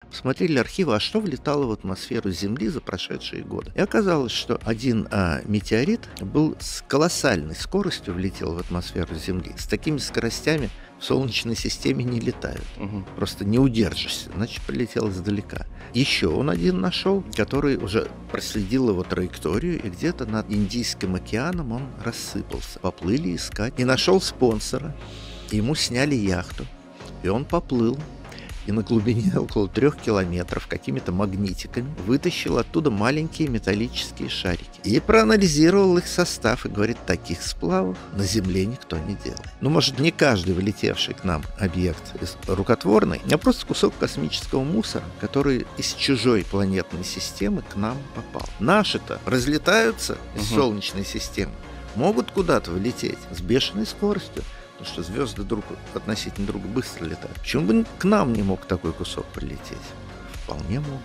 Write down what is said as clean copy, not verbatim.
Посмотрели архивы, а что влетало в атмосферу Земли за прошедшие годы. И оказалось, что один метеорит был с колоссальной скоростью влетел в атмосферу Земли. С такими скоростями в Солнечной системе не летают. Мгм. Просто не удержишься, значит, прилетел издалека. Еще он один нашел, который уже проследил его траекторию, и где-то над Индийским океаном он рассыпался. Поплыли искать. И нашел спонсора. Ему сняли яхту. И он поплыл. И на глубине около 3 километров какими-то магнитиками вытащил оттуда маленькие металлические шарики. И проанализировал их состав и говорит, таких сплавов на Земле никто не делает. Ну, может, не каждый вылетевший к нам объект рукотворный, а просто кусок космического мусора, который из чужой планетной системы к нам попал. Наши-то разлетаются из Солнечной системы, могут куда-то влететь с бешеной скоростью. Потому что звезды относительно друга быстро летают. Почему бы к нам не мог такой кусок прилететь? Вполне мог.